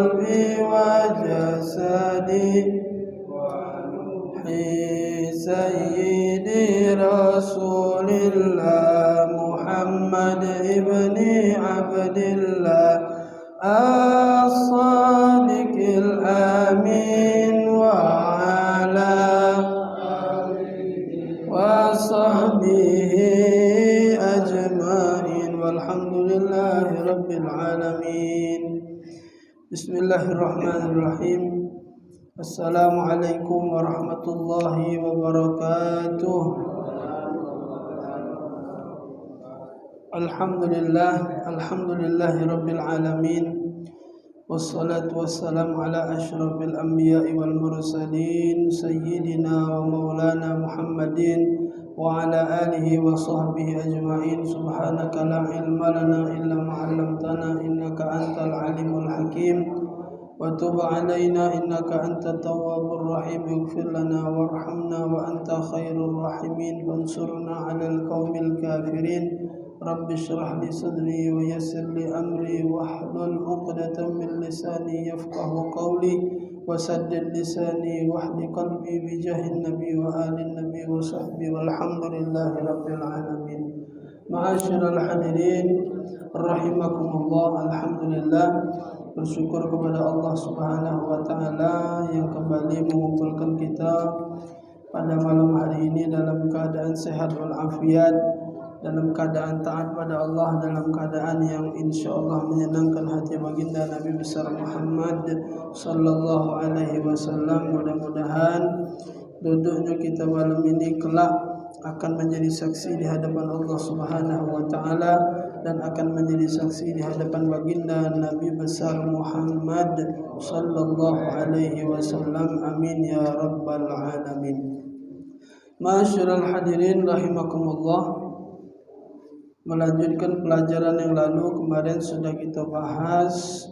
قلبي وجسدي سيدي رسول الله محمد ابن عبد الله الصادق الأمين وعلى وصحبه أجمعين والحمد لله رب العالمين. بسم الله الرحمن الرحيم. Assalamualaikum warahmatullahi wabarakatuh. Alhamdulillahi rabbil alamin. Wassalatu wassalamu ala asyrafil anbiya'i wal mursalin sayyidina wa maulana Muhammadin wa ala alihi wa sahbihi ajma'in. Subhanaka la ilma lana illa ma 'allamtana innaka antal alimul hakim. Wa tub 'alaina innaka antat tawwabur rahim. Ighfir lana warhamna wa anta khairur rahimin. Wansurna 'alal qaumil kafirin. Rabbi shrah li sadri wa yassir li amri wahlul 'uqdatam min lisani yafqahu qawli wa saddid lisani wahdi qalbi bi jahin nabi wa alin nabi wa sahbihi walhamdulillahi rabbil alamin. Ma'asyiral hadirin rahimakumullah, alhamdulillah, bersyukur kepada Allah Subhanahu wa taala yang kembali mengumpulkan kita pada malam hari ini dalam keadaan sehat walafiat, dalam keadaan taat pada Allah, dalam keadaan yang insyaallah menyenangkan hati baginda Nabi besar Muhammad sallallahu alaihi wasallam. Mudah-mudahan duduknya kita malam ini kelak akan menjadi saksi di hadapan Allah Subhanahu wa taala dan akan menjadi saksi di hadapan baginda Nabi besar Muhammad sallallahu alaihi wasallam. Amin ya rabbal alamin. Ma'asyiral hadirin rahimakumullah. Melanjutkan pelajaran yang lalu, kemarin sudah kita bahas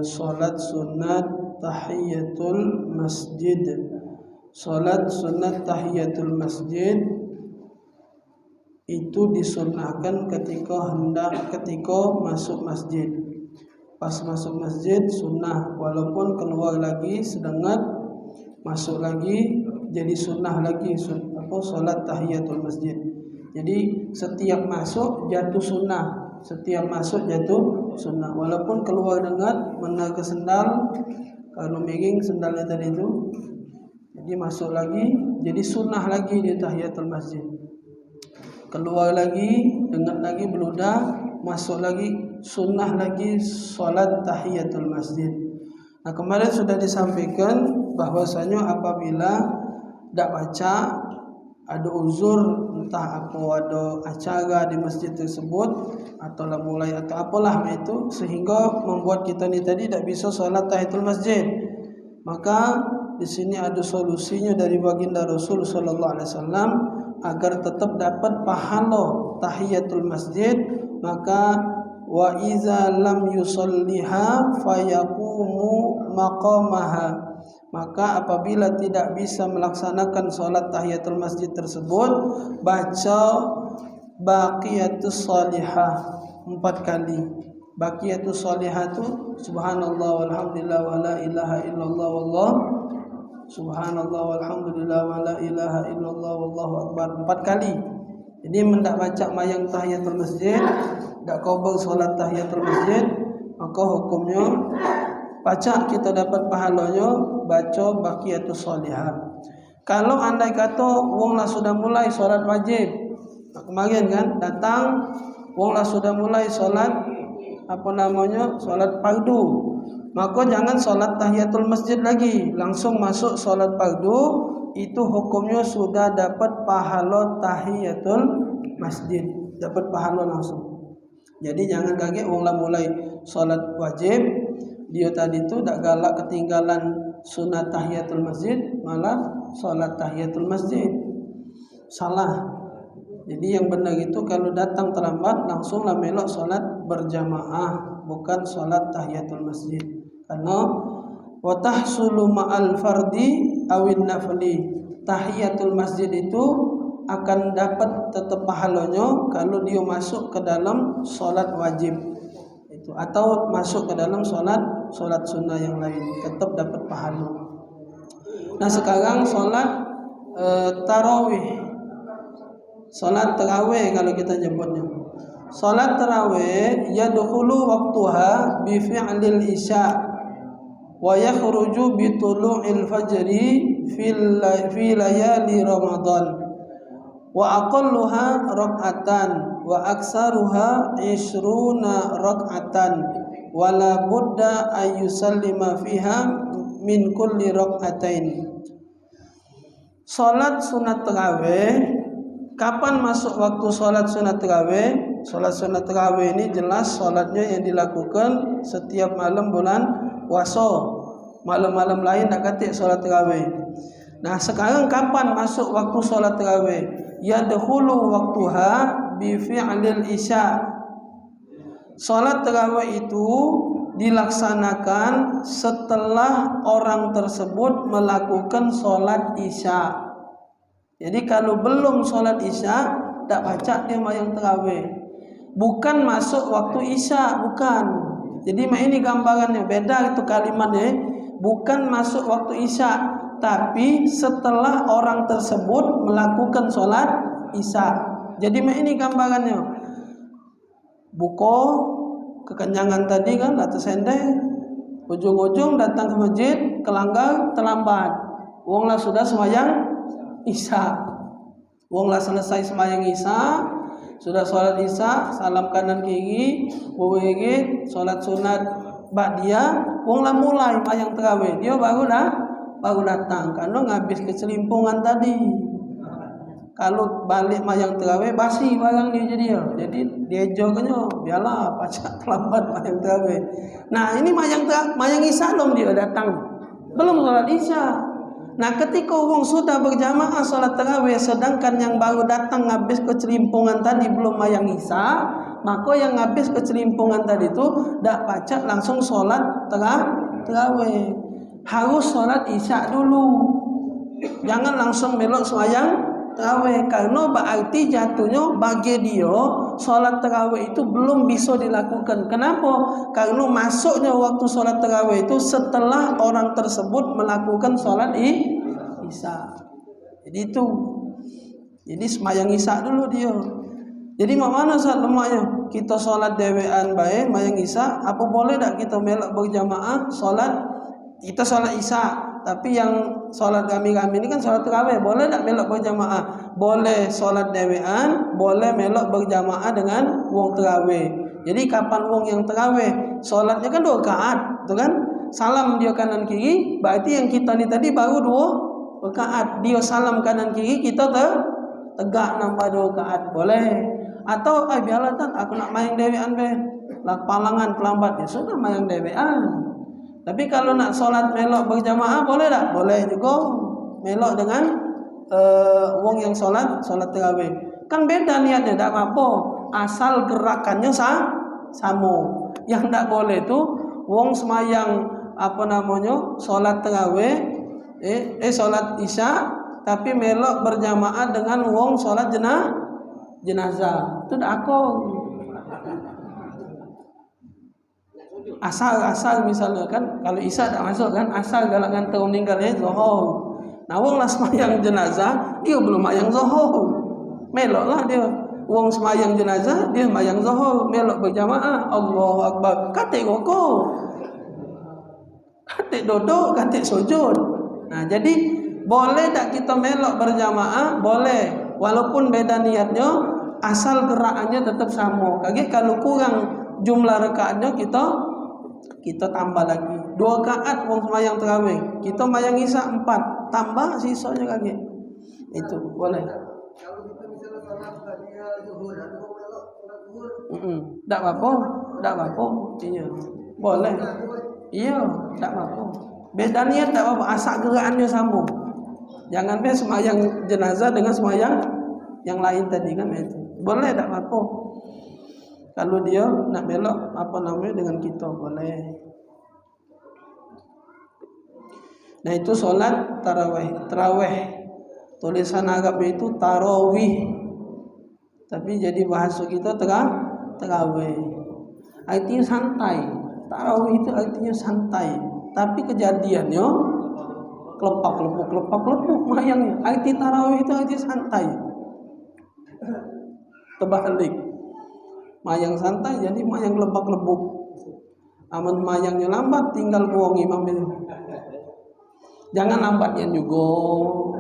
salat sunat tahiyatul masjid. Salat sunat tahiyatul masjid itu disunnahkan ketika masuk masjid. Pas masuk masjid sunnah, walaupun keluar lagi sedangkan masuk lagi jadi sunnah lagi. Salat tahiyatul masjid. Jadi setiap masuk jatuh sunnah, walaupun keluar dengan menaga sendal, kalau meging sendalnya tadi itu, jadi masuk lagi jadi sunnah lagi di tahiyatul masjid. Keluar lagi, dengar lagi beludah, masuk lagi, sunnah lagi salat tahiyatul masjid. Nah, kemarin sudah disampaikan bahwasanya apabila tidak baca, ada uzur, entah apa ada acara di masjid tersebut atau lah mulai atau apalah itu, sehingga membuat kita ni tadi tidak bisa salat tahiyatul masjid, maka di sini ada solusinya dari baginda Rasul sallallahu alaihi wasallam agar tetap dapat pahala tahiyatul masjid. Maka wa iza lam yusalliha fayaqumu maqamaha, maka apabila tidak bisa melaksanakan salat tahiyatul masjid tersebut, baca baqiyatus salihah 4 kali. Baqiyatus salihah itu subhanallah walhamdulillah wa la ilaha illallah wallah subhanallah walhamdulillah wa la ilaha illallah wallahu akbar 4 kali. Jadi mendak baca mayang tahiyatul masjid, dak qabul salat tahiyatul masjid, maka hukumnya baca kita dapat pahalanya baca baqiyatus salihah. Kalau andai kata wong lah sudah mulai salat wajib, kemarin kan datang wong lah sudah mulai salat salat fardu, maka jangan salat tahiyatul masjid lagi, langsung masuk salat fardu. Itu hukumnya sudah dapat pahala tahiyatul masjid, dapat pahala langsung. Jadi jangan kaget wong lah mulai salat wajib, dia tadi tu tak galak ketinggalan sunat tahiyatul masjid, malah salat tahiyatul masjid. Salah. Jadi yang benar itu kalau datang terlambat langsunglah melok salat berjamaah, bukan salat tahiyatul masjid. Karena wa tahsulu ma'al fardi awin nafli, tahiyatul masjid itu akan dapat tetap pahalanya kalau dia masuk ke dalam salat wajib itu, atau masuk ke dalam salat solat sunnah yang lain, tetap dapat pahala. Nah sekarang solat tarawih, solat tarawih kalau kita nyebutnya. Solat tarawih yadkhulu waqtuha bi fi'lil isya wa yakhruju bi tulu'il fajri fi layali Ramadan wa aqalluha rak'atan wa aksaruha 20 rak'atan wa la budda ay yusallima fiha min kulli rak'atain. Salat sunat tarawih, kapan masuk waktu salat sunat tarawih? Salat sunat tarawih ini jelas salatnya yang dilakukan setiap malam bulan puasa. Malam-malam lain tak katik salat tarawih. Nah, sekarang kapan masuk waktu salat tarawih? Yadkhulu waqtuha bi fi'lil isya. Salat tarawih itu dilaksanakan setelah orang tersebut melakukan solat isya. Jadi kalau belum solat isya, tak baca dia mayang tarawih. Bukan masuk waktu isya, bukan. Jadi ini gambarannya, beda itu kalimatnya. Bukan masuk waktu isya, tapi setelah orang tersebut melakukan solat isya. Jadi ini gambarannya. Buko kekenyangan tadi kan atau sendeh, ujung-ujung datang ke masjid kelanggar terlambat. Wong lah sudah sembahyang isya, wong lah selesai sembahyang isya, sudah sholat isya, salam kanan kiri, wawegit, sholat sunat ba'diyah, wong lah mulai sembahyang tarawih. Dia baru datang karena ngabis keselimpungan tadi. Kalau balik mayang tarawih basi barang dia jadi dia jognya biarlah pacak terlambat mayang tarawih. Nah ini mayang isya belum dia datang, belum sholat isya. Nah ketika orang sudah berjamaah sholat tarawih, sedangkan yang baru datang habis kecelimpungan tadi belum mayang isya, maka yang habis kecelimpungan tadi itu dak pacak langsung sholat tarawih, harus sholat isya dulu, jangan langsung melok sembahyang tarawih, karena berarti jatuhnya bagi dia solat tarawih itu belum bisa dilakukan. Kenapa? Karena masuknya waktu solat tarawih itu setelah orang tersebut melakukan solat isya. Jadi itu, jadi sembahyang isya dulu dia. Jadi mana saat lemahnya kita solat dewean baik mayang isya, apa boleh tak kita melak berjamaah solat? Kita solat isya, tapi yang solat kami ini kan solat tarawih, boleh tak melok berjamaah? Boleh solat dewean, boleh melok berjamaah dengan wong tarawih. Jadi kapan wong yang tarawih solatnya kan 2 rakaat, tu kan? Salam dia kanan kiri, berarti yang kita ni tadi baru 2 rakaat. Dia salam kanan kiri, kita tegak nambah 2 rakaat, boleh. Atau biarlah tak aku nak main dewean be, lah palangan pelambat ya sudah main dewean. Tapi kalau nak solat melok berjamaah boleh tak? Boleh juga melok dengan wong yang solat tarawih. Kan beda niatnya, tak apa-apa. Asal gerakannya sama. Yang tak boleh tu wong semayang solat tarawih, solat isya, tapi melok berjamaah dengan wong solat jenazah. Itu tak aku. Asal misalnya kan kalau isya tak masuk kan, asal galangan tahu meninggalnya zuhur. Nah wong lah semayang jenazah, dia belum mayang zuhur, meloklah dia. Wong semayang jenazah, dia mayang zuhur, melok berjamaah. Allahu Akbar, katik rukuk, katik duduk, katik sujud. Nah jadi boleh tak kita melok berjamaah? Boleh, walaupun beda niatnya, asal gerakannya tetap sama. Kaki kalau kurang jumlah rakaatnya kita tambah lagi 2 rakaat wong sembahyang tarawih, kita mayang isya 4, tambah sisanya lagi. Itu boleh. Kalau kita misalnya salat ba'diyah zuhur atau melok salat zuhur, tak apa-apa. Iya. Boleh. Iya, tak apa-apa. Beda niat tak apa-apa, asal gerakannya sama. Jangan sembahyang jenazah dengan sembahyang yang lain tadi kan itu. Boleh tak apa-apa. Kalau dia nak belok dengan kita boleh. Nah itu solat tarawih. Tulisan Arabnya itu tarawih, tapi jadi bahasa kita tarawih. Artinya santai. Tarawih itu artinya santai, tapi kejadiannya kelepak mayangnya. Arti tarawih itu arti santai. Terbalik. Mayang santai jadi mayang lebak-lebuk. Aman mayangnya lambat tinggal buang imam itu. Jangan lambatnya juga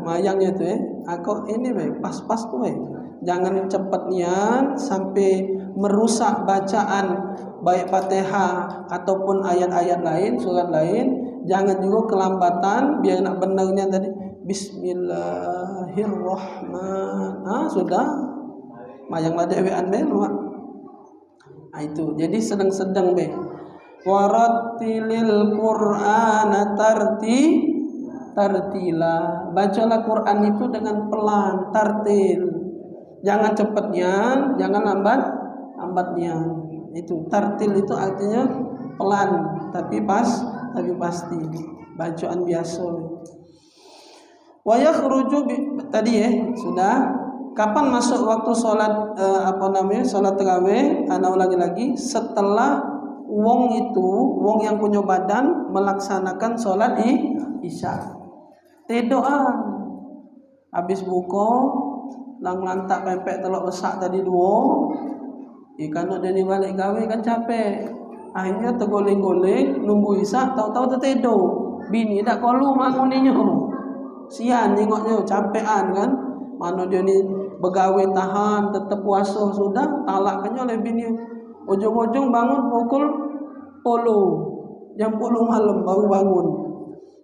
mayangnya tuh Aku ini pas-pas tuh Jangan cepatnya sampai merusak bacaan baik Fatihah ataupun ayat-ayat lain, surat lain. Jangan juga kelambatan biar nak benarnya tadi Bismillahirrahmanirrahim. Sudah mayang ladewean itu. Jadi sedang-sedang warattilil Qur'ana tartila. Bacalah Quran itu dengan pelan, tartil. Jangan cepatnya, jangan lambatnya. Itu tartil itu artinya pelan tapi pasti. Bacaan biasa. Wa yakhruju tadi sudah. Kapan masuk waktu salat salat tarawih? Ana ulangi lagi, setelah wong yang punya badan melaksanakan salat Isya. Tedoan habis buka lang lantak pempek telok besak tadi dua ikan ada ni balik gawe kan capek, akhirnya tergoleng-goleng nunggu Isya, tahu-tahu tertedo bini tak kalu manguninya sian tengoknya capean kan, mana dia ni begawe tahan tetap puasa sudah talaknya oleh bini, ujung-ujung bangun pukul 10 jam 10 malam baru bangun.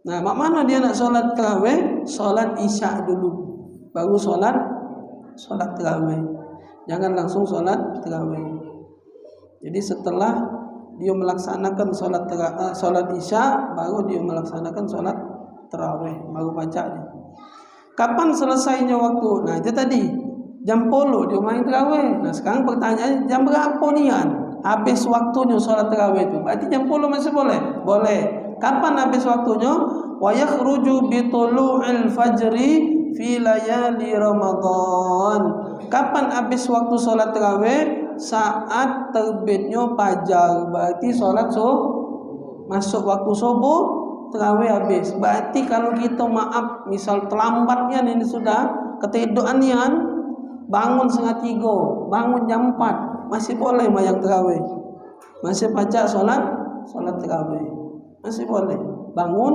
Nah, mak mana dia nak solat tarawih? Solat Isya dulu, baru solat tarawih. Jangan langsung solat tarawih. Jadi setelah dia melaksanakan solat Isya, baru dia melaksanakan solat tarawih, baru baca dia. Kapan selesainya waktu? Nah, itu tadi jam 10 dia main tarawih. Nah, sekarang pertanyaannya jam berapa nian? Habis waktunya solat tarawih itu. Berarti jam 10 masih boleh? Boleh. Kapan habis waktunya? Wa yakhruju bi tulu'il fajri fi layali Ramadan. Kapan habis waktu solat tarawih? Saat terbitnya fajar. Berarti solat masuk waktu subuh, tarawih habis. Berarti kalau kita misal terlambatnya ini sudah ketidurannya bangun 2:30, bangun jam 4, masih boleh mayang tarawih. Masih baca solat tarawih. Masih boleh. Bangun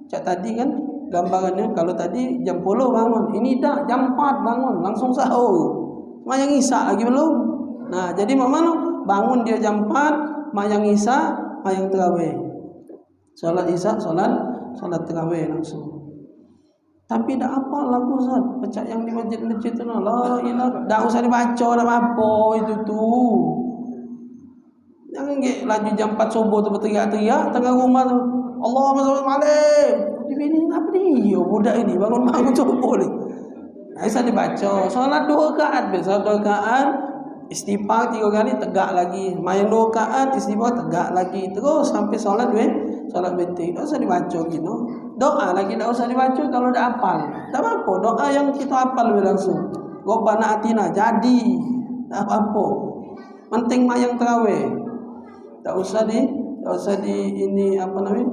cak tadi kan gambarannya, kalau tadi jam 10 bangun, ini dah jam 4 bangun langsung sahur. Mayang Isya lagi belum. Nah, jadi mana bangun dia jam 4, mayang Isya, mayang tarawih. Salat Isya, salat tarawih langsung. Tapi dah apa lagu Ustaz? Pecah yang di masjid-masjid tu la ilaha, dah usah dibaca dah apa itu tu. Jangan laju jam 4 subuh tu berteriak-teriak tengah rumah tu. Allahumma shalli alaihi. Ini apa dia budak ini bangun subuh ni. Aisyah dibaca solat 2 rakaat, biasa 2 rakaat istighfar 3 kali tegak lagi. Mayang 2 rakaat istighfar tegak lagi. Terus sampai solat witir. Tak usah dibaca gitu. Doa lagi tak usah dibaca kalau dah hafal. Tak apa, doa yang kita hafal langsung. Rabbana atina jadi. Tak apa. Penting mayang tarawih. Tak usah di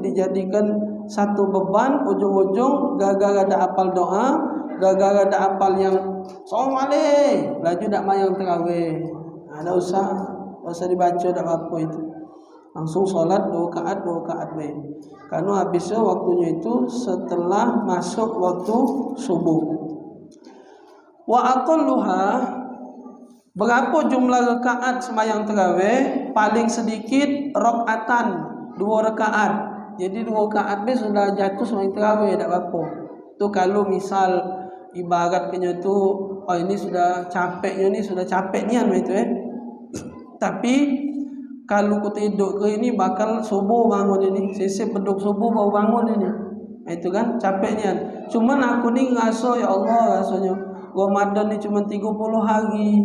dijadikan satu beban ujung-ujung gara-gara ada hafal doa, gara-gara ada hafal yang Assalamualaikum laju dak mayang tarawih. Tak usah dibaca dak apa itu. Langsung solat 2 rakaat baik. Karena habisnya waktunya itu setelah masuk waktu subuh. Wa aqalluha, berapa jumlah rakaat sembahyang tarawih? Paling sedikit rakaatan 2 rakaat. Jadi 2 rakaat be sudah jatuh sembahyang tarawih tak apa. Tu kalau misal ibaratnya tu ini sudah capeknya itu Tapi kalau ku tidur ke ini bakal subuh bangun ini. Sisip beduk subuh baru bangun ini. Itu kan capeknya. Cuman aku ni ngaso ya Allah rasanya Ramadan ni cuma 30 hari.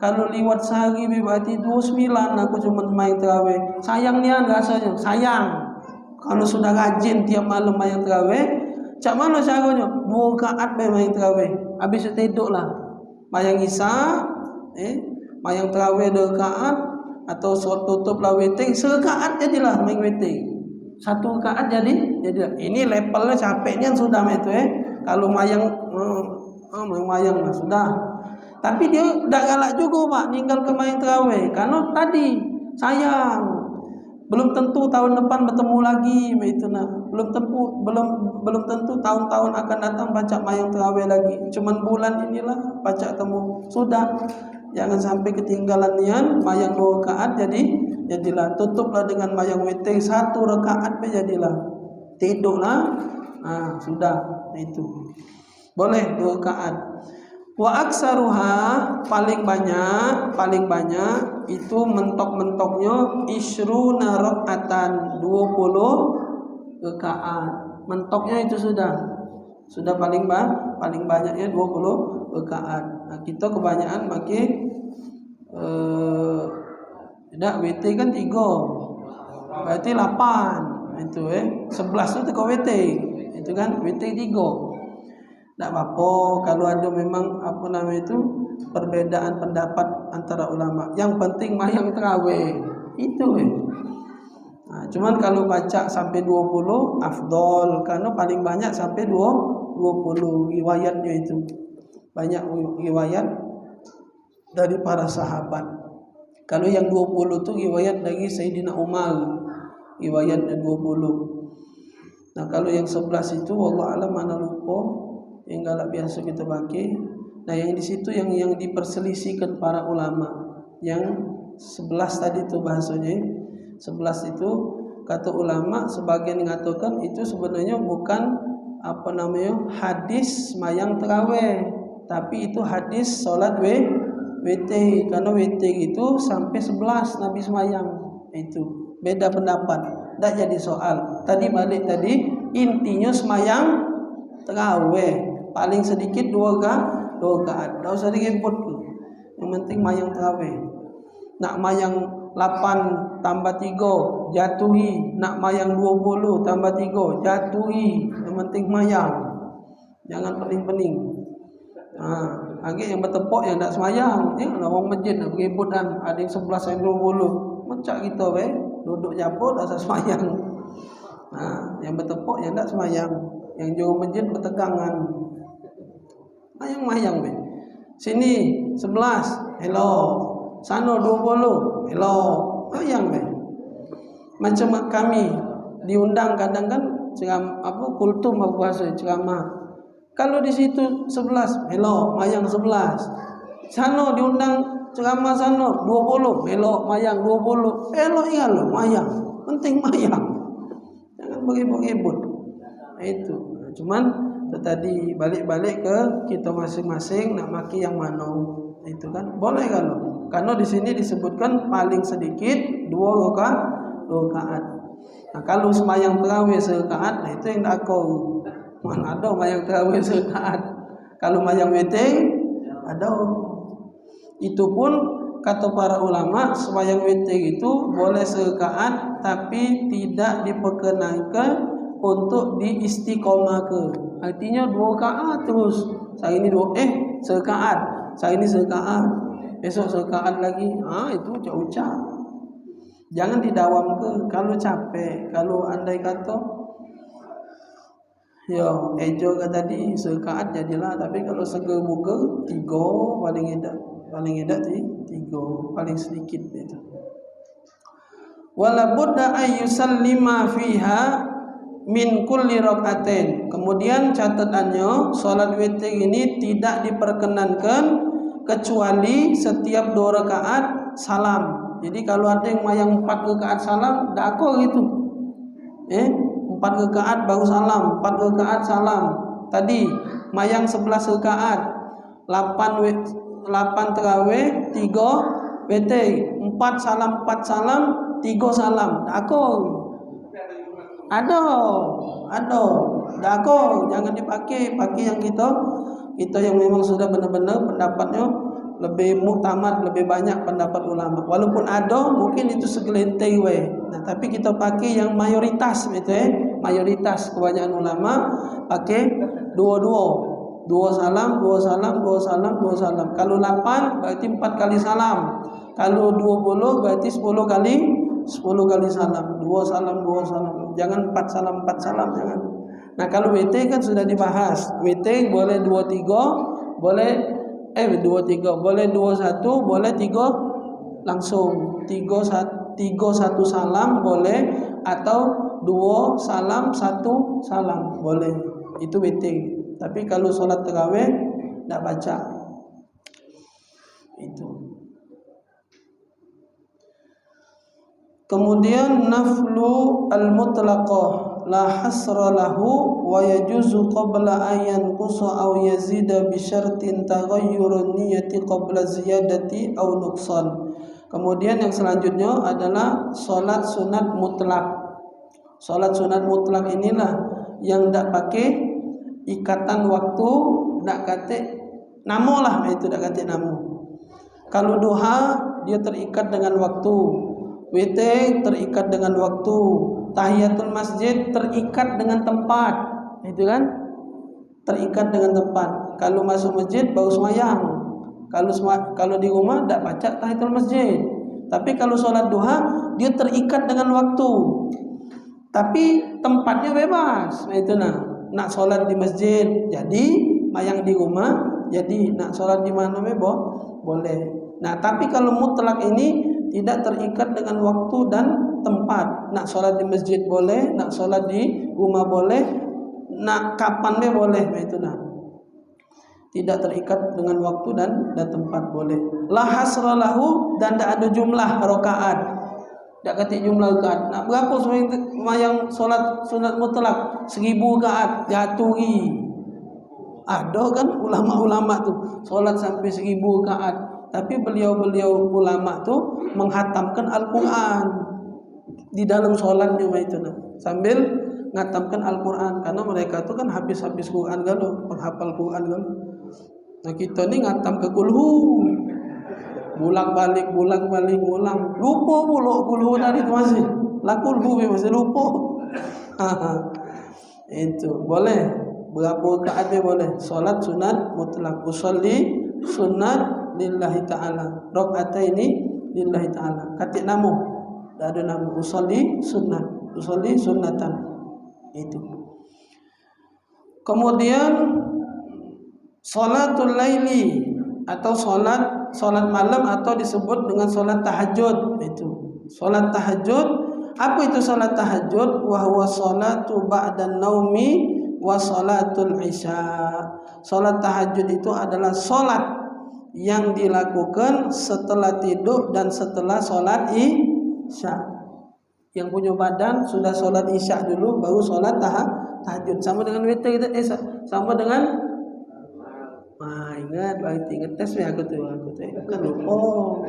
Kalau liwat sehari berarti 29 aku cuma main tarawih. Sayang nian rasanya, sayang. Kalau sudah rajin tiap malam main tarawih, cak mana caranya? 2 rakaat main tarawih. Habis tidurlah. Mayang Isya, mayang tarawih 2 rakaat, atau surat tutup lah witing, serakaat jadilah main witing. Satu rakaat jadilah. Ini levelnya capeknya sudah itu Kalau mayang mayang sudah. Tapi dia dah galak juga Pak ninggal ke mayang tarawih. Karena tadi sayang. Belum tentu tahun depan bertemu lagi itu nah. Belum tentu tahun-tahun akan datang baca mayang tarawih lagi. Cuman bulan inilah baca temu. Sudah. Jangan sampai ketinggalan nian mayang 2 rakaat jadilah. Tutuplah dengan mayang witing 1 rakaat jadilah. Tidurlah. Sudah itu. Boleh 2 rakaat. Wa aksaruha paling banyak itu mentok-mentoknya isruna rakaatan 20 rakaat. Mentoknya itu sudah paling banyaknya 20 rakaat. Nah, kita kebanyakan pakai tidak WT kan 3. Berarti 8 itu 11 itu ke WT. Itu kan WT 3. Tak apa kalau ada memang itu perbedaan pendapat antara ulama. Yang penting mayang tarawih itu Nah, cuman kalau baca sampai 20 afdol karena paling banyak sampai 20 riwayatnya itu. Banyak riwayat dari para sahabat. Kalau yang 20 itu riwayat dari Sayyidina Umar. Riwayatnya 20. Nah, kalau yang 11 itu wallah alam mana lupa. Yang galak biasa kita pakai. Nah, yang di situ yang diperselisihkan para ulama. Yang 11 tadi itu bahasanya. 11 itu kata ulama sebagian mengatakan itu sebenarnya bukan hadis mayang tarawih, tapi itu hadis salat WT. Karena WT itu sampai 11 Nabi semayang. Itu beda pendapat. Tak jadi soal. Tadi balik tadi intinya semayang tarawih. Paling sedikit 2 rakaat. Tak usah diribut. Yang penting mayang tarawih. Nak mayang 8 tambah 3 jatuhi. Nak mayang 20 tambah 3 jatuhi. Yang penting mayang. Jangan pening-pening. Lagi yang bertepuk yang tak semayang. Orang masjid nak beribut kan. Ada yang 11 yang 20. Macam kita duduk japur tak semayang. Yang bertepuk yang tak semayang. Yang jauh masjid bertegangan. Mayang-mayang sini 11 hello, sana 20 hello, mayang macam kami diundang kadang kan kultum bahasa ceramah. Kalau di situ 11 hello, mayang 11. Sana diundang ceramah sana 20 hello, mayang 20. Hello mayang. Penting mayang. Jangan beribut-ibut. Itu. Cuman tadi balik-balik ke kita masing-masing nak maki yang mana itu kan boleh kalau karena di sini disebutkan paling sedikit 2 rakaat. Nah, kalau sembahyang tarawih serakaat, nah itu yang aku mana ada sembahyang tarawih serakaat. Kalau sembahyang witir ada. Itu pun kata para ulama sembahyang witir itu boleh serakaat tapi tidak diperkenankan untuk diistiqomahkan. Artinya 2 rakaat terus. Hari ini serakaat. Hari ini serakaat. Besok serakaat lagi. Itu ucap-ucap. Jangan didawam ke. Kalau capek, kalau andai kata ejo ke tadi serakaat jadilah. Tapi kalau seger buka 3 paling edak. Paling edak 3 paling sedikit itu. Wala budda ayyusallima fiha min kulli rakaatain. Kemudian catatannya salat witir ini tidak diperkenankan kecuali setiap 2 rakaat salam. Jadi kalau ada yang mayang 4 rakaat salam, dak aku gitu. 4 rakaat baru salam, 4 rakaat salam. Tadi mayang 11 rakaat, 8 tarawih, 3 witir, 4 salam, 4 salam, 3 salam. Dak aku. Ada, dak jangan dipakai yang kita yang memang sudah benar-benar pendapatnya lebih muktamad, lebih banyak pendapat ulama. Walaupun ada mungkin itu segelintir Nah, tapi kita pakai yang mayoritas mayoritas kebanyakan ulama pakai 2 salam. Kalau 8 berarti 4 kali salam. Kalau 20 berarti 10 kali salam. 2 salam, 2 salam. Jangan 4 salam, 4 salam, jangan. Nah, kalau WT kan sudah dibahas. WT boleh 23, boleh 23, boleh 21, boleh 3 langsung. 3 1 salam boleh, atau 2 salam 1 salam boleh. Itu WT. Tapi kalau sholat tarawih tidak baca. Itu. Kemudian naflu al-mutlaqah la hasra lahu wa yajuzu qabla an yanqusa aw yazida bi syartin taghayyurun niyyati qabla ziyadati aw nuqsan. Kemudian yang selanjutnya adalah salat sunat mutlak. Salat sunat mutlak inilah yang tidak pakai ikatan waktu, tidak kate namo lah, itu tidak kate namo. Kalau duha dia terikat dengan waktu, witir terikat dengan waktu, tahiyatul masjid terikat dengan tempat, itu kan? Terikat dengan tempat. Kalau masuk masjid baru semayang. Kalau di rumah tidak baca tahiyatul masjid. Tapi kalau sholat duha dia terikat dengan waktu. Tapi tempatnya bebas. Nah, itu nak sholat di masjid jadi, mayang di rumah jadi, nak sholat di mana boleh. Nah, tapi kalau mutlak ini tidak terikat dengan waktu dan tempat. Nak sholat di masjid boleh, nak sholat di rumah boleh, nak kapan boleh. Nah, itu tidak terikat dengan waktu dan tempat boleh. La hasra lahu, dan tidak ada jumlah rakaat. Tidak kata jumlah rakaat. Nak berapa yang sholat sunat mutlak? 1000 rakaat jatuhi. Ada kan ulama-ulama tu sholat sampai 1000 rakaat. Tapi beliau-beliau ulama tu menghatamkan Al-Quran di dalam sholatnya itu sambil ngatamkan Al-Quran, karena mereka tu kan habis-habis Quran galau, penghafal Quran galau. Nah, kita ni ngatam ke kulhu, bolak-balik, lupa pula kulhu tadi tu masih. Lah kulhu masih lupa. Itu boleh berapa rakaat boleh. Salat sunat mutlak, usolli sunat lillahi ta'ala, rakaataini lillahi ta'ala. Katik namo, dah ada namo, usolli sunat, usolli sunnatan. Itu. Kemudian salatul laili, atau salat malam, atau disebut dengan salat tahajud. Itu salat tahajud. Apa itu salat tahajud? Wa huwa salatu ba'dan naumi wa salatul isya. Salat tahajud itu adalah salat yang dilakukan setelah tidur dan setelah salat isya. Yang punya badan sudah salat isya dulu baru salat tahajud. Sama dengan witir kita, sama dengan ingat, berarti ngetes ya aku tuh kan lupa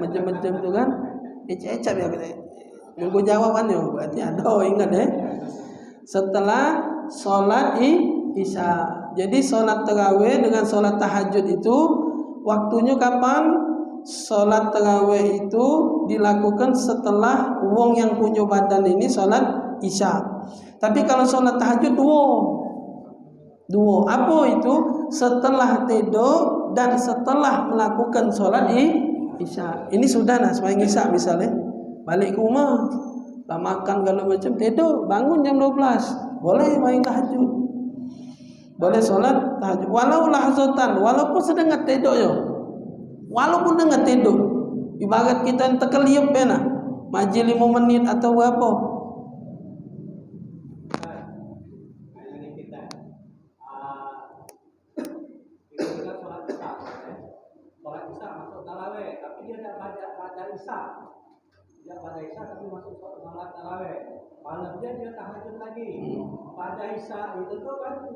macam-macam tu kan, ecap ya kita nunggu jawabannya, berarti ada ingat setelah sholat isya. Jadi sholat tarawih dengan sholat tahajud itu waktunya kapan? Sholat tarawih itu dilakukan setelah wong yang punya badan ini sholat isya. Tapi kalau sholat tahajud dua. Apa itu? Setelah tidur dan setelah melakukan sholat isya. Ini sudah semayang isya misalnya, balik ke rumah, lah makan kalau macam, tidur, bangun jam 12, boleh main tahajud, boleh sholat tahajud. Walau lahzatan, walaupun sedang tidur walaupun dengar tidur, ibarat kita yang terkeliup maji 5 menit atau berapa. Dia pada isya tapi masuk sholat tarawih, malamnya dia tahajud lagi. Pada isya itu tuh kan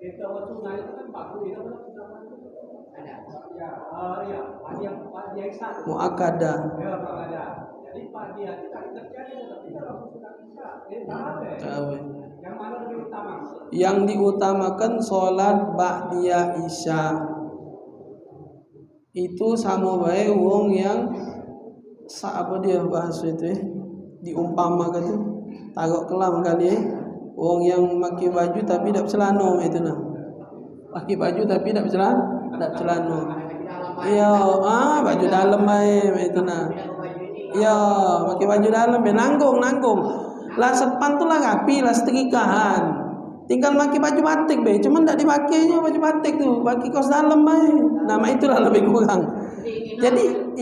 itu sunnah itu kan bagus, itu kan sunnah ada. Ya, pada isya muakkadah. Ya, muakkadah. Jadi pada itu kan terjadi tapi dia langsung sudah isya. Tarawih. Yang mana lebih utama? Yang diutamakan sholat ba'diyah isya. Itu sama baik wong yang apa dia bahasa itu diumpamakan tu taruh kelam kali wong yang pakai baju tapi tak celana itu pakai baju tapi tak celana. Iya, baju dalam bae itu nah. Iya, pakai baju dalam nanggung. Lah sepan tuh lah rapi lah setrikahan. Tinggal pakai baju batik be, cuman tidak dipakainya baju batik tuh, pakai kaos dalam bae. Nama itulah lebih kurang.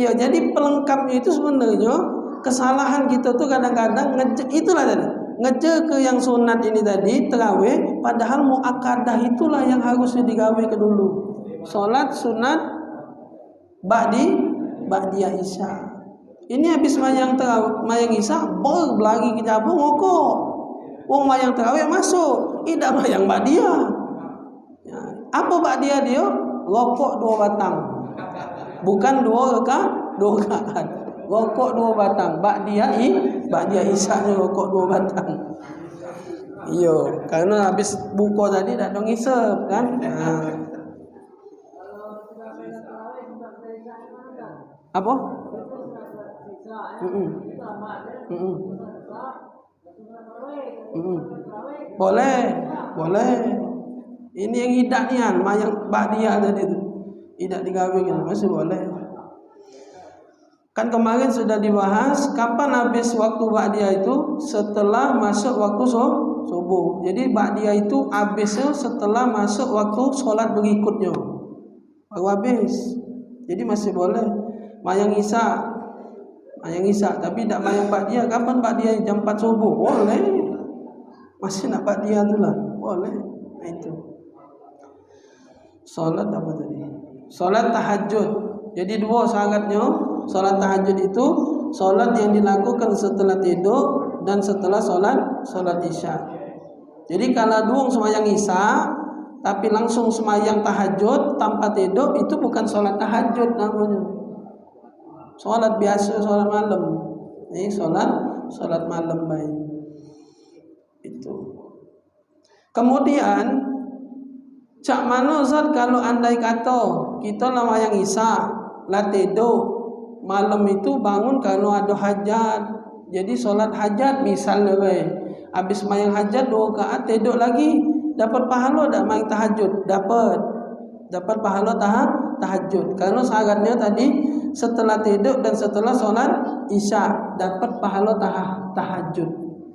Jadi pelengkapnya itu sebenarnya kesalahan kita tuh kadang-kadang ngeje ke yang sunat ini tadi terawih, padahal muakkadah itulah yang harusnya digawe ke dulu. Salat sunat ba'diyah isya. Ini habis mayang isya, berlari ke jabung ngokok. Wong mayang terawih masuk, tidak mayang ba'diyah. Ya. Apa ba'diyah dia? Rokok 2 batang. Bukan 2 rakaat. Rokok 2 batang. Ba'diyah isya-nya rokok 2 batang. Iya, karena habis buka tadi dak dong isep kan. Nah. Apa? Boleh. Ini yang idak nian, mayang ba'diyah tadi itu. Idak digawe gitu, masih boleh. Kan kemarin sudah dibahas kapan habis waktu ba'diyah itu, setelah masuk waktu subuh. Jadi ba'diyah itu habisnya setelah masuk waktu sholat berikutnya. Baru habis. Jadi masih boleh. Mayang isya, tapi tidak mayang ba'diyah. Kapan ba'diyah? Jam 4 subuh, boleh. Masih nak ba'diyah tu lah, boleh. Nah, itu. Salat apa tadi? Salat tahajud. Jadi 2 syaratnya. Salat tahajud itu salat yang dilakukan setelah tidur dan setelah salat isya. Jadi kalau duung semayang isya tapi langsung semayang tahajud tanpa tidur, itu bukan salat tahajud namanya. Salat biasa, salat malam. Ini salat malam baik. Itu. Kemudian cak mana Ustaz kalau andai kata kita lamayang isya, lah tidur malam itu bangun kalau ada hajat. Jadi salat hajat misalnya baik. Habis mayang hajat 2 rakaat tidur lagi, dapat pahala tak mayang tahajud? Dapat pahala tahajud. Karena syaratnya tadi setelah tidur dan setelah salat isya dapat pahala tahajud.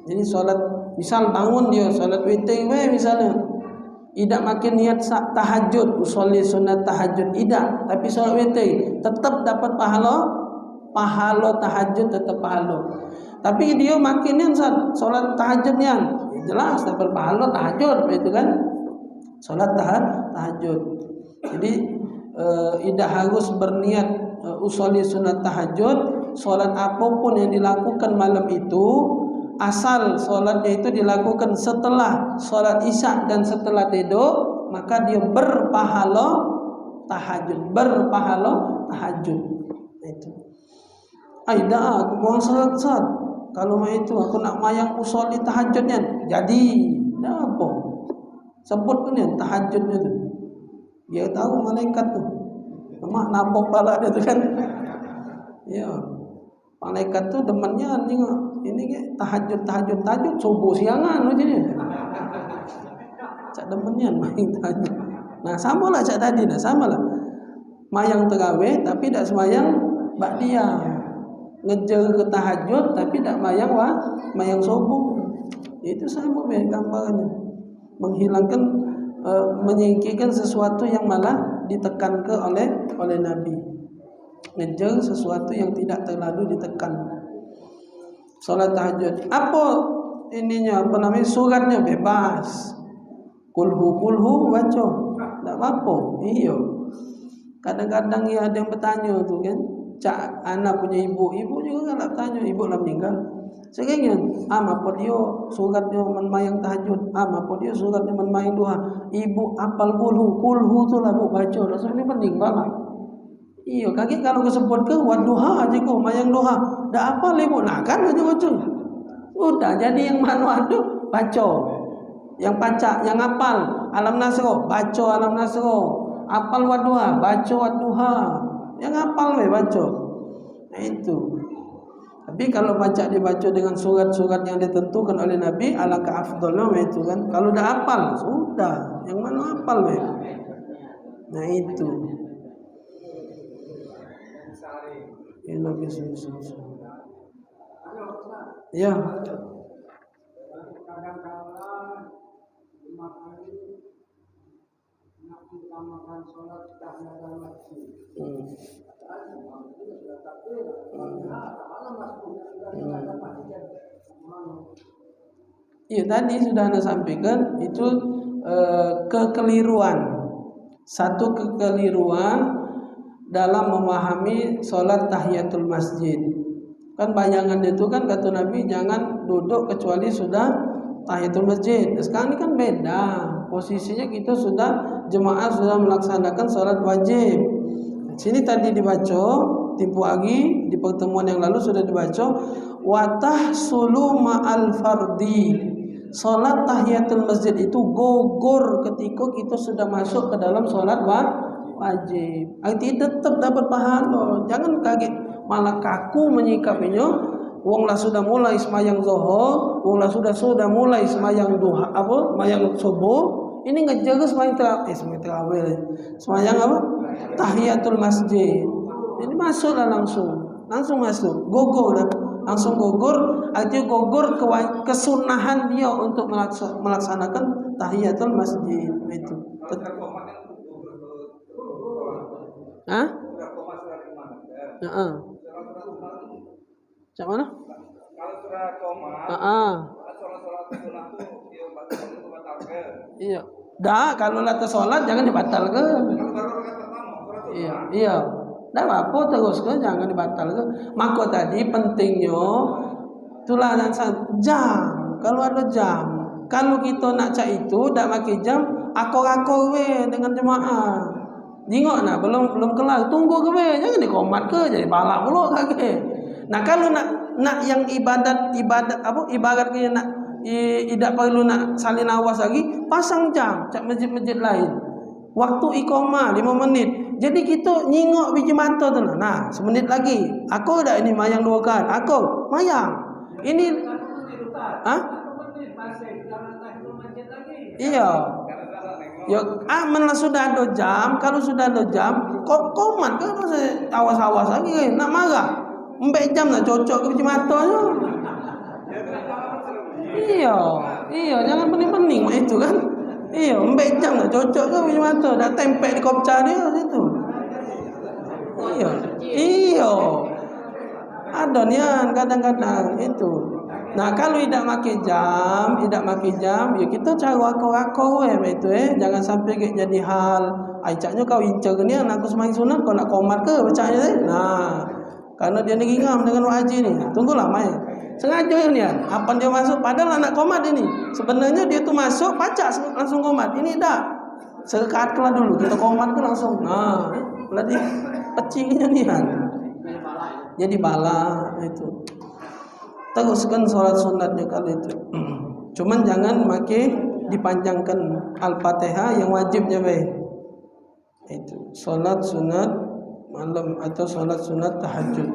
Jadi salat misal bangun dia salat witir misalnya, tidak makin niat tahajud, usolli sunat tahajud tidak, tapi salat witir tetap dapat pahala tahajud, tetap pahala. Tapi dia makin niat salat tahajudnya, jelas dapat pahala tahajud itu kan. Salat tahajud. Jadi tidak harus berniat usolli sunat tahajud. Salat apapun yang dilakukan malam itu, asal salatnya itu dilakukan setelah salat isya dan setelah tidur, maka dia berpahala tahajud. Itu. Aida aku mau salat. Kalau mau itu aku nak mayang usolli tahajudnya. Jadi, dah apa? Sebut ni tahajudnya tu. Dia tahu malaikat tu. Mak nampak pala dia tu kan. Ya. Malaikat tu demennya ini ke tahajud subuh siangan aja ni. Cak demennya main tahajud. Nah, samalah cak tadi dah, samalah. Mayang terawih tapi tak semayang ba'diyah. Ngejar ke tahajud tapi tak mayang subuh. Itu sama gambarnya. Menghilangkan menyingkirkan sesuatu yang malah ditekankan oleh Nabi. Ngejar sesuatu yang tidak terlalu ditekan. Salat tahajud. Apa ininya? Apa namanya? Suratnya bebas. Kulhu baca. Tak apa-apa. Iya. Kadang-kadang ya ada yang bertanya tu kan. Cak anak punya ibu juga kan nak tanya, ibu lah meninggal. Seringnya apa dia suratnya menmayang tahajud, apa dia suratnya menmayang duha. Ibu apal kulhu tu lah bu baca. Rasanya penting banget. Iya, kaki kalau kesebut ke waduha aja ko mayang duha. Dah apa ibu nak kan aja baca. Udah jadi yang mana ada baca. Yang baca, yang apal alam nasro, baca alam nasro. Apal waduha, baca waduha. Yang apal baca. Nah itu. Tapi kalau dibaca dengan surat-surat yang ditentukan oleh Nabi, alangkah afdalnya itu kan. Kalau dah hafal, sudah. Yang mana hafal Nah itu. Ya. Kadang-kadang 5 kali nak utamakan sholat tahiyatul masjid. Iya, tadi sudah Anda sampaikan itu kekeliruan. Satu kekeliruan dalam memahami sholat tahiyatul masjid. Kan bayangan itu kan kata Nabi jangan duduk kecuali sudah tahiyatul masjid. Sekarang ini kan beda. Posisinya kita sudah jemaah sudah melaksanakan sholat wajib. Sini tadi dibaca, tempo pagi di pertemuan yang lalu sudah dibaca wa tahsulu ma'al fardi. Salat tahiyatul masjid itu gugur ketika kita sudah masuk ke dalam salat wajib. Artinya tetap dapat pahala. Jangan kaget malah kaku menyikapinya. Wong lah sudah mulai semayang zuhur, wong lah sudah mulai semayang duha semayang subuh. Ini ngejaga semayang tarawih. Semayang apa? Tahiyatul masjid. Ini masuklah langsung masuk. Gugur dah. Langsung gugur, artinya gugur kesunahan dia untuk melaksanakan tahiyatul masjid itu. Hah? Heeh. Cak mana? Kalau surah koma, sholat sunah itu dia batalkan. Iya. Dah, kalau lata sholat jangan dibatalkan. Kalau baru rakaat pertama, sholat Iya. Dah apa terus ke jangan dibatalkan. Maka tadi pentingnya itulah jam. Kalau ada jam, kalau kita nak cak itu dak pakai jam, akor-akor we dengan jemaah. Jingok nak belum kelar, tunggu ke we, jangan dikomat ke jadi balak pula kage. Nah, kalau nak yang ibadat ibaratnya nak tidak perlu nak salin awas lagi, pasang jam cak masjid-masjid lain. Waktu iqamah 5 menit. Jadi kita nyingok biji mata tu. Nah, semenit lagi. Aku dah ini mayang 2 kan. Aku mayang. Ini Iya. Ya, aman lah sudah ada jam. Kalau sudah ada jam, komat kan awas-awas lagi. Nak marah. Mbak jam nak cocok ke biji mata tu. Iya, jangan pening-pening itu kan. Iya, mbak jam nak cocok ke biji mata. Dah tempel di kopca dia situ. Iya. Ada nian kadang-kadang itu. Nah, kalau tidak pakai jam, ya kita cara akor-akor itu jangan sampai jadi hal. Aicaknya kau incar ni aku semain sunat kau nak komat ke bacanya Nah, karena dia ni ngam dengan wajib ni. Tunggulah mai. Sengaja ni apa dia masuk padahal anak komat ini. Sebenarnya dia tu masuk pacak langsung komat. Ini dah. Sekat kelah dulu kita komat ke langsung. Nah, lagi pecingnya ni Jadi bala itu. Teruskan sholat sunatnya kali itu. Cuman jangan pakai dipanjangkan Al-Fatihah yang wajibnya itu sholat sunat malam atau sholat sunat tahajud.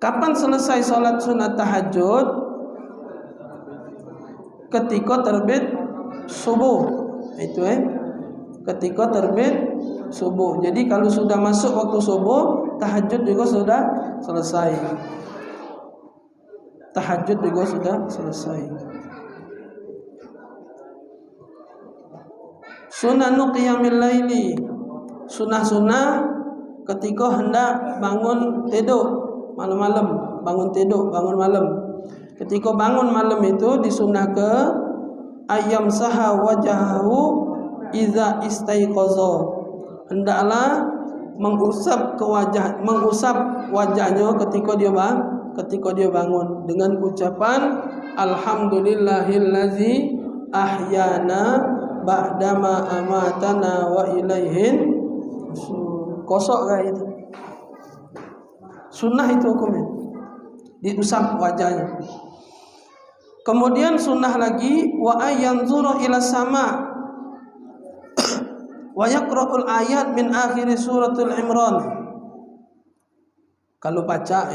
Kapan selesai sholat sunat tahajud? Ketika terbit subuh. Itu ketika terbit subuh. Jadi kalau sudah masuk waktu subuh, tahajud juga sudah selesai. Tahajud juga sudah selesai. Sunanu qiyamil laili. Sunah-sunah ketika hendak bangun tidur malam-malam, bangun malam. Ketika bangun malam itu disunah ke ayam saha wajahu iza istaiqaza. Hendaklah mengusap wajahnya ketika dia bangun dengan ucapan alhamdulillahillazi ahyana ba'dama amatana wa ilaihin kosok kan itu sunnah itu hukumnya diusap wajahnya. Kemudian sunnah lagi wa ayanzuru ila sama wa yaqra'ul ayat min akhir suratul Imran. Kalau baca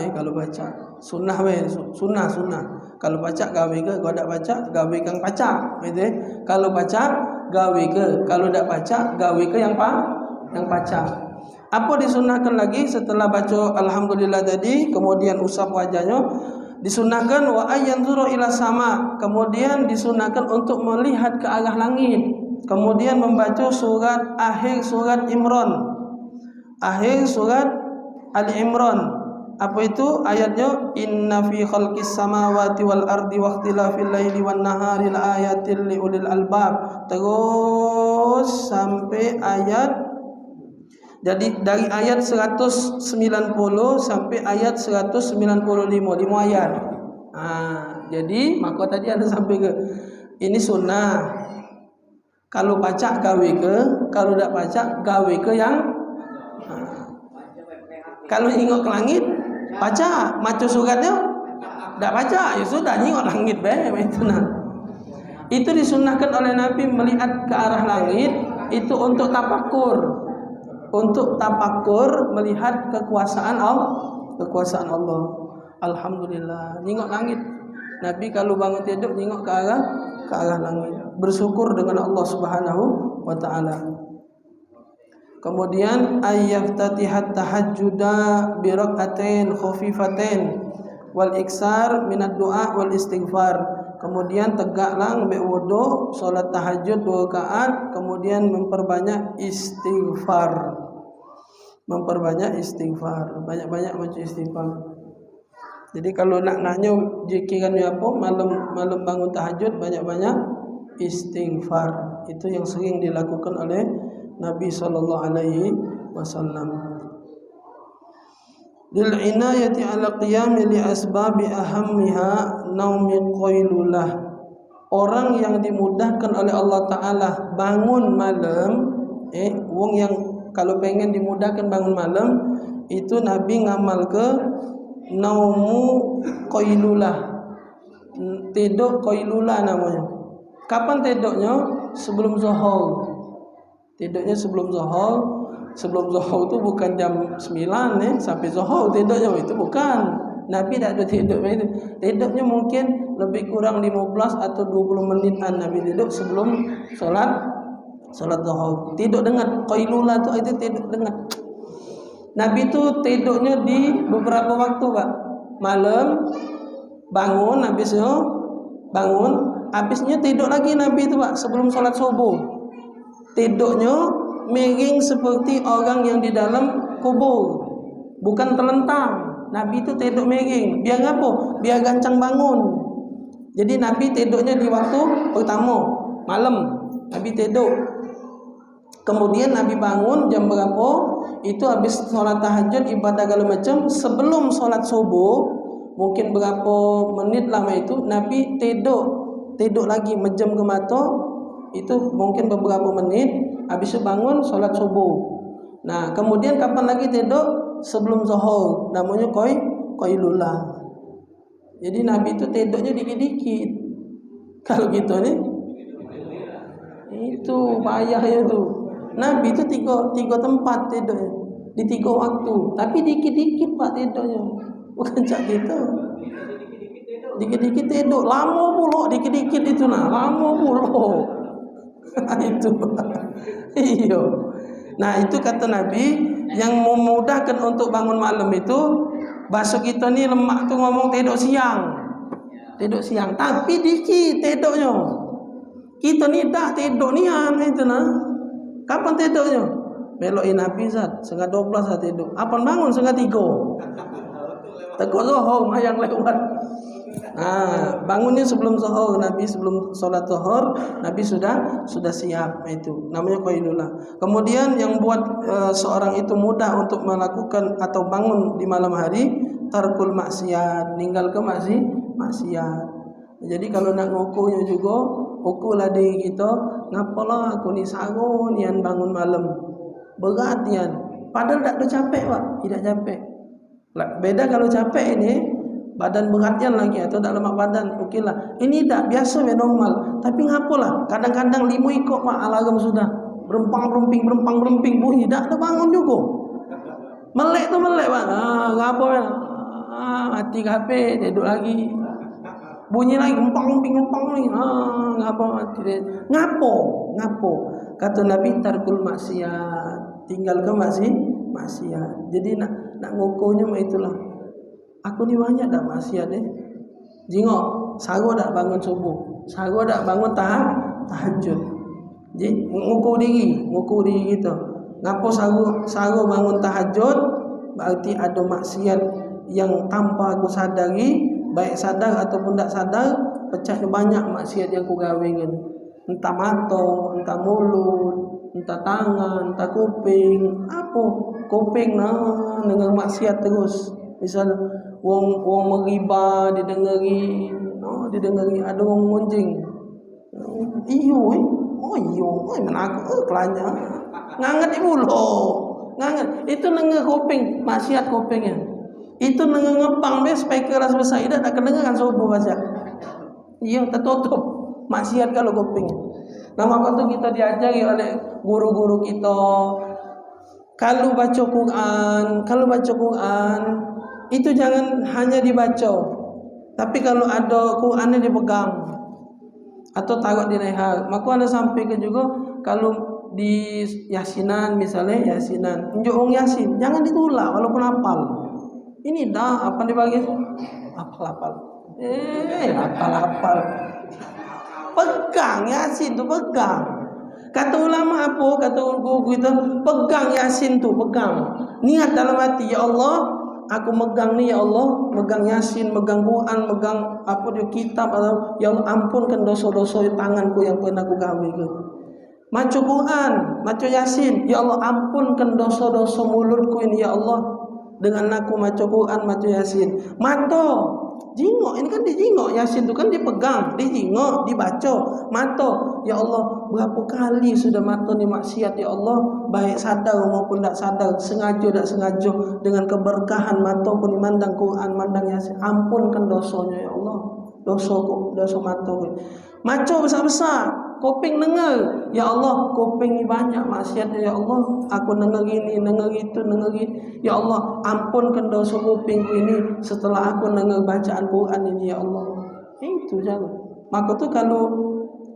sunnah sunnah. Kalau baca gawe ke, kalau tak baca gawe kang baca, gitu. Kalau baca gawe ke, kalau tak baca gawe ke yang baca. Apa disunahkan lagi setelah baca alhamdulillah tadi, kemudian usap wajahnya, disunahkan wa ayanzuru ila sama, kemudian disunahkan untuk melihat ke arah langit, kemudian membaca akhir surat Imran, akhir surat Ali Imran. Apa itu ayatnya? Inna fi khalqis samawati wal ardi wa ikhtilafil laili wan nahari laayatil liulil albab, terus sampai ayat. Jadi dari ayat 190 sampai ayat 195, 5 ayat. Jadi maka tadi ada sampai ke ini sunnah. Kalau baca gawe ke, kalau tidak baca gawe ke yang kalau ingok ke langit baca, maca suratnya tidak baca, ya sudah ingok langit itu nah. Itu disunnahkan oleh Nabi melihat ke arah langit itu untuk tafakur. Untuk tafakur melihat kekuasaan Allah. Alhamdulillah, nengok langit. Nabi kalau bangun tidur nengok ke arah langit, bersyukur dengan Allah Subhanahu wa taala. Kemudian ayyaftatihat tahajjuda bi rak'atain khafifatain wal iksar minad du'a wal istighfar. Kemudian tegaklah ambil wudu, solat tahajud 2 rakaat, kemudian memperbanyak istighfar. Banyak-banyak baca istighfar. Jadi kalau nak nanya zikirannya apa, malam bangun tahajud banyak-banyak istighfar. Itu yang sering dilakukan oleh Nabi sallallahu alaihi wasallam. Lil inayati ala qiyam li asbabi ahammiha naumi qailulah. Orang yang dimudahkan oleh Allah taala bangun malam, wong yang kalau pengen dimudahkan bangun malam, itu Nabi ngamal ke naumu qailulah. Tidur qailulah namanya. Kapan tidurnya? Sebelum zuhur. Tidurnya sebelum zuhur. Sebelum zuhur itu bukan jam 9 sampai zuhur tidurnya, itu bukan. Nabi tak ada tidur itu. Tidurnya mungkin lebih kurang 15 atau 20 menitan Nabi tidur sebelum salat zuhur. Tidur dengan qailulah itu tidur dengan. Nabi itu tidurnya di beberapa waktu, Pak. Malam bangun, habisnya tidur lagi Nabi itu, Pak, sebelum salat subuh. Tidurnya miring seperti orang yang di dalam kubur, bukan terlentang. Nabi itu tidur miring. Biar apa? Biar gancang bangun. Jadi Nabi tidurnya di waktu pertama malam. Nabi tidur. Kemudian Nabi bangun jam berapa? Itu habis sholat tahajud, ibadah segala macam. Sebelum sholat subuh, mungkin berapa menit lama itu Nabi tidur lagi, menjam ke mata. Itu mungkin beberapa menit. Habis itu bangun sholat subuh. Nah, kemudian kapan lagi tidur? Sebelum zuhur. Namanya qailulah. Jadi Nabi itu tidurnya dikit-dikit. Kalau gitu nih, itu payahnya tuh. Nabi itu tiga tempat tidurnya, di 3 waktu. Tapi dikit-dikit, Pak, tidurnya. Bukan cak gitu. Dikit-dikit tidur. Lama pula dikit-dikit itu nah. Lama pula. Itu iya. Nah, itu kata Nabi yang memudahkan untuk bangun malam itu. Bahasa kita ni lemak tu ngomong tidur siang, tapi dikit tidurnya. Kita ni dah tidur nian itu nah. Kapan tidurnya? Melokin Nabi zat 11:30 lah tidur. Apan bangun 2:30. Tekuk zuhur mayang lewat. Nah, bangunnya sebelum zuhur. Nabi sebelum sholat zuhur Nabi sudah siap. Itu namanya qailulah. Kemudian yang buat seorang itu mudah untuk melakukan atau bangun di malam hari, tarkul maksiat, ninggal ke maksiat. Jadi kalau nak ngukuhnya juga, ukurlah diri kita, ngapalah aku ni sarung nian bangun malam, berat nian. Padahal tak ada capek, Pak, tidak capek. Beda kalau capek ini badan beratnya lagi atau tak lemak badan, okeylah. Ini tak biasa, normal. Tapi ngapalah? Kadang-kadang 5 ikut, Pak, alarm sudah berempang-beremping bunyi, tak ada bangun juga. Melek, Pak. Ngapa ya? Mati HP, tidur lagi. Bunyi lagi, empang lagi. Ngapa mati? Ngapo? kata Nabi tarkul maksiat, tinggalkan maksiat. Jadi nak ngukurnya itulah. Aku ni banyak dah maksiat Jingok, sago dak bangun subuh, sago dak bangun tahajud. Jadi ngukur diri kita. Ngapo sago bangun tahajud, berarti ada maksiat yang tanpa aku sadari, baik sadar ataupun tak sadar, pecahnya banyak maksiat yang aku gawe kan. Entah mata, entah mulut, entah tangan, entah kuping, apa? Kuping dengan maksiat terus. Misal wong meriba didengari, ada wong monjing. Iyo menaku kelanya. Nganget ibulo. Nganget. Itu nengah kuping, maksiat kupingnya. Itu nengah ngepang speaker ras besar ida tak kedengaran subuh baca. Iya tertutup. Maksiat kalau kuping. Nah, maka tu kita diajari oleh guru-guru kita. Kalau baca Quran itu jangan hanya dibaca, tapi kalau ada Qurannya dipegang atau taruh di leher. Maka anda sampaikan juga kalau di yasinan misalnya unjuk yasin jangan ditolak walaupun hafal. Ini dah apa dibagi hafal. Hafal. Pegang yasin tu pegang. Kata ulama apa? Kata guru kita pegang yasin tu pegang. Niat dalam hati, ya Allah. Aku megang ni ya Allah, megang yasin, megang Quran, megang apa dia kitab atau ya Allah ampunkan dosa-dosa tanganku yang pernah aku gawe ke. Maca Quran, maca yasin, ya Allah ampunkan dosa-dosa mulutku ini ya Allah dengan aku maca Quran, maca yasin. Mata, jingok ini kan dijingok, yasin tu kan dipegang, dijingok, dibaca. Mata, ya Allah berapa kali sudah mata ni maksiat ya Allah, baik sadar maupun tak sadar, sengaja tak sengaja, dengan keberkahan mata pun mandang Quran, mandang yasin, ampunkan dosanya ya Allah, dosa mata. Maca besar-besar, kuping dengar, ya Allah kuping ni banyak maksiat ya Allah, aku dengar ini, dengar itu, dengar ini, ya Allah ampunkan dosa kupingku ini setelah aku dengar bacaan Quran ini ya Allah. Itu jangan. Maka tu kalau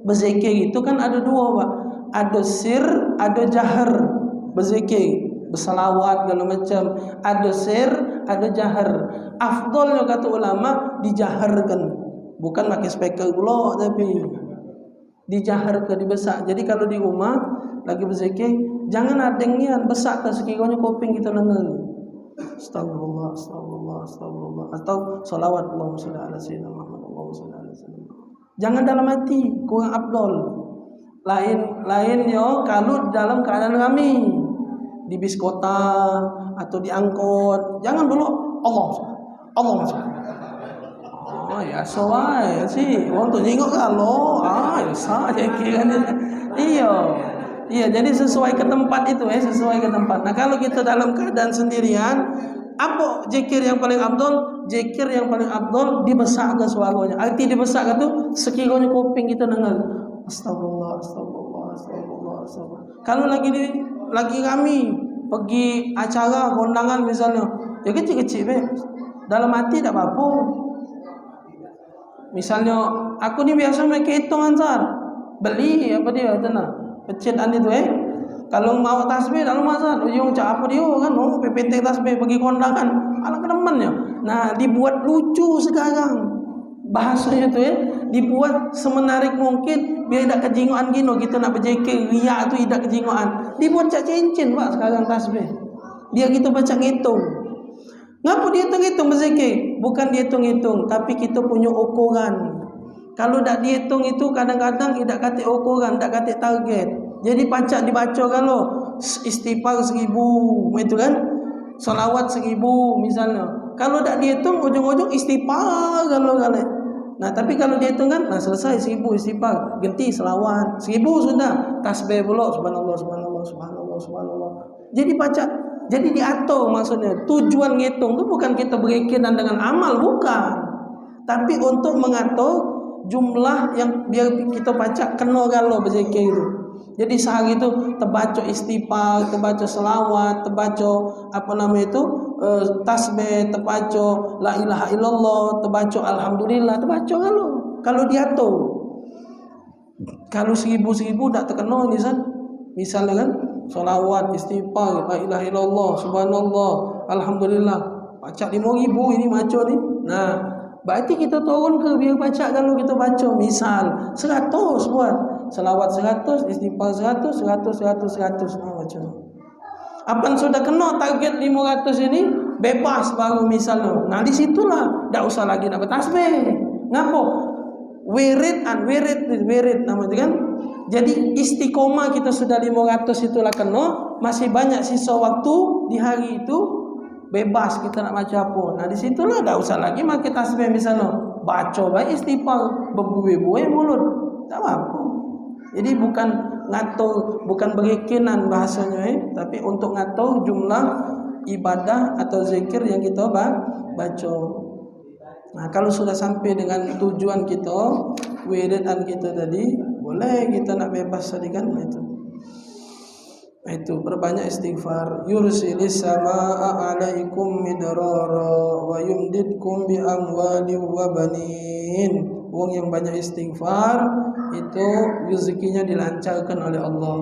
berzikir itu kan ada dua Pak. Ada sir, ada jahar. Berzikir, bersalawat segala macam. Ada sir, ada jahar. Afdalnya kata ulama dijaharkan. Bukan pakai speaker pula tapi dijaharkan, dibesak. Jadi kalau di rumah lagi berzikir, jangan ada niat besak ke sekiranya kuping kita dengar. Astagfirullah, astagfirullah, astagfirullah. Atau salawat Allahumma shalli ala sayyidina Muhammad, Allahumma shalli ala sayyidina Muhammad. Jangan dalam hati, kurang afdal. Lain yo kalau dalam keadaan kami di bis kota atau di angkot, jangan dulu Allah. Oh ya soai sih, wong tu jengok kalau ya sah je kira ni. Iya, jadi sesuai ke tempat itu sesuai ke tempat. Nah, kalau kita dalam keadaan sendirian, apa zikir yang paling afdal? Zikir yang paling afdal dibesarkan suaranya. Arti dibesarkan tu sekiranya kuping kita dengar. Astagfirullah, astagfirullah, astagfirullah, astagfirullah. Kalau lagi kami pergi acara kondangan misalnya, ya kecil-kecil dalam hati tak apa-apa. Misalnya aku ni biasa main hitung ansar. Beli apa dia tenang. Pecitan itu kalau mau tasbih dalam masa ujung cak apa dia kan mau PPT tasbih pergi kondangan ala kedemannya. Nah, dibuat lucu sekarang. Bahasanya tu dibuat semenarik mungkin biar tak kejingoan gino kita nak berzikir riak tu tidak kejingoan. Dibuat cak cincin Pak sekarang tasbih. Dia kita baca ngitung. Ngapa dia hitung berzikir? Bukan dia hitung, tapi kita punya ukuran. Kalau tak dihitung itu kadang-kadang tidak kata ukuran, tak kata target. Jadi pacak dibaca kalau istighfar 1000, itu kan? Salawat 1000 misalnya. Kalau tak dihitung ujung-ujung istighfar kalau. Nah, tapi kalau dihitung kan, nah selesai 1000 istighfar, ganti selawat 1000 sudah, tasbih pula subhanallah subhanallah subhanallah subhanallah. Jadi pacak, jadi diatur maksudnya. Tujuan ngitung itu bukan kita berkaitan dengan amal, bukan. Tapi untuk mengatur jumlah yang biar kita baca kena kalau berzikir itu. Jadi sehari itu terbaca istighfar, terbaca selawat, terbaca tasbih, terbaca la ilaha illallah, terbaca alhamdulillah, terbaca kalau diatur. Kalau 1000 tak terkena ni Misalnya kan solawat, istighfar, la ilaha illallah, subhanallah, alhamdulillah. Baca 5.000 ini maco ni. Nah, berarti kita turun ke biar baca kalau kita baca misal 100 buat. Selawat 100, istighfar 100, 100. Nah, baca. Apa sudah kena target 500 ini bebas baru misalnya. Nah, di situlah tak usah lagi nak bertasbih. Ngapo? Wirid nama itu kan. Jadi istiqomah kita sudah 500 itulah kena, masih banyak sisa waktu di hari itu bebas kita nak baca apa. Nah, di situlah tak usah lagi makan tasbih misalnya. Baca baik istighfar berbuih-buih mulut. Tak apa. Jadi bukan ngatur, bukan berkeyakinan bahasanya, tapi untuk ngatur jumlah ibadah atau zikir yang kita baca. Nah, kalau sudah sampai dengan tujuan kita, wiridan kita tadi, boleh kita nak bebas tadi kan itu. Itu perbanyak istighfar. Yursilis samaa 'alaikum midrara wa yumdidkum bi amwali wa banin. Wong yang banyak istighfar itu rezekinya dilancarkan oleh Allah.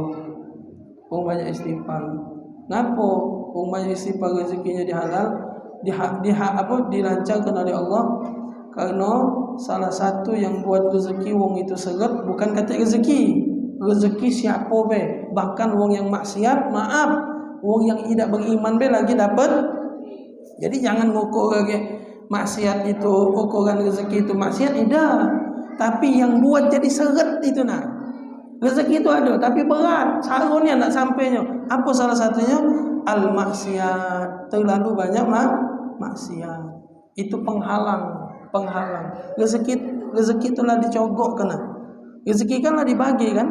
Wong banyak istighfar. Ngapa? Wong banyak istighfar rezekinya dilancarkan oleh Allah? Karena salah satu yang buat rezeki wong itu seret bukan kata rezeki siapa be, bahkan wong yang maksiat, maaf, wong yang tidak beriman be lagi dapat. Jadi jangan ngukur lagi maksiat itu, ukuran rezeki itu maksiat tidak, tapi yang buat jadi seret itu nah. Rezeki itu ada tapi berat, sarunnya nak sampainya. Apa salah satunya? Al-maksiat, terlalu banyak maksiat. Itu penghalang. Rezeki itulah dicogok kena. Rezeki kan lah dibagi kan.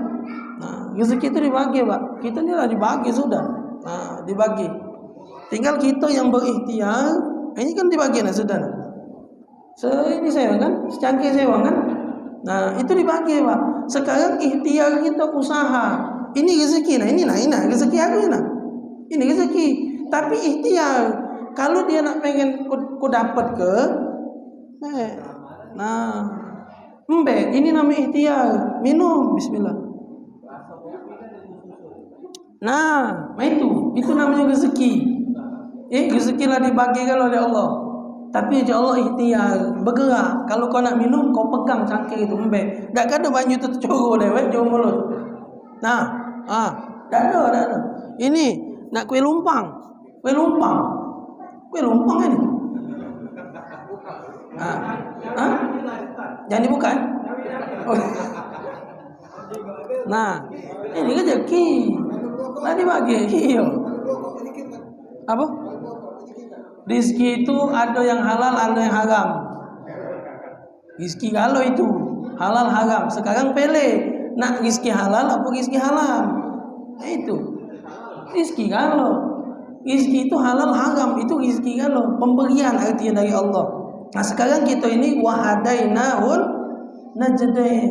Nah, rezeki itu dibagi, Pak. Kita ni lah dibagi sudah. Nah, dibagi. Tinggal kita yang berikhtiar. Ini kan dibagi nah sudah. Ini saya kan, secangkir saya kan. Nah, itu dibagi, Pak. Sekarang ikhtiar kita usaha. Ini rezeki nah, ini rezeki aku nah. Ini rezeki. Tapi ikhtiar. Kalau dia nak pengen ku dapat ke nah, ini nama ikhtiar. Minum, bismillah. Nah, itu namanya rezeki. Rezeki lah dibagikan oleh Allah. Tapi insya Allah ikhtiar, bergerak. Kalau kau nak minum, kau pegang cangkir itu, tak ada banyu tu tercurur lewat jauh mulut. Nah, tak ada. Ini nak kuih lumpang ini. Jangan dibuka. Nah, ini rezeki. Lah dibagi. Iya. Apa? Rizki itu ada yang halal, ada yang haram. Rizki kalau itu halal haram. Sekarang pilih nak rizki halal apa rizki haram. Itu rizki kalau. Rizki itu halal haram, itu rizki kalau pemberian artinya dari Allah. Nah, sekarang kita ini wahadainahul najdain.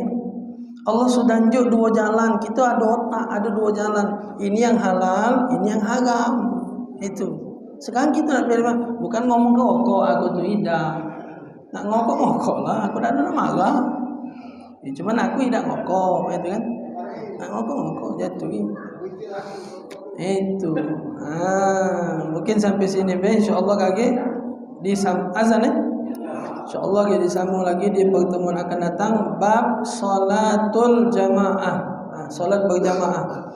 Allah sudah tunjuk dua jalan. Kita ada otak, ada dua jalan. Ini yang halal, ini yang haram. Itu. Sekarang kita nak pilih, bukan ngomong ke rokok, aku tu tidak. Nak ngokok lah, aku tak ada nak marah. Cuman aku tidak ngokok, itu kan. Nak ngokok jatuh. Itu. Mungkin sampai sini insyaallah kaki di azan insyaallah kita disambung lagi di pertemuan akan datang bab salatul jamaah. Salat berjamaah.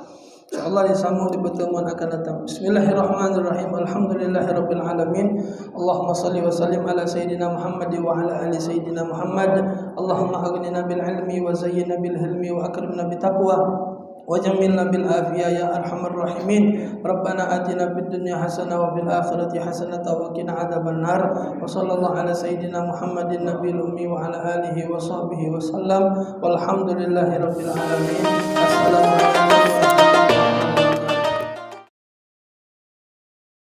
InsyaAllah disambung di pertemuan akan datang. Bismillahirrahmanirrahim. Alhamdulillahirabbil alamin. Allahumma salli wa sallim ala sayyidina Muhammad wa ala ali sayyidina Muhammad. Allahumma aghnina bil ilmi wa zayyinna bil hilmi wa akrimna bit taqwa wa jammilna bil afiyah ya arhamar rahimin. Rabbana atina fid dunya hasanah wa bil akhirati hasanah wa qina adzabannar. Wa sallallahu ala sayyidina Muhammadin nabiyil ummi wa ala alihi wa sahbihi wa sallam. Walhamdulillahirabbil alamin. Assalamualaikum.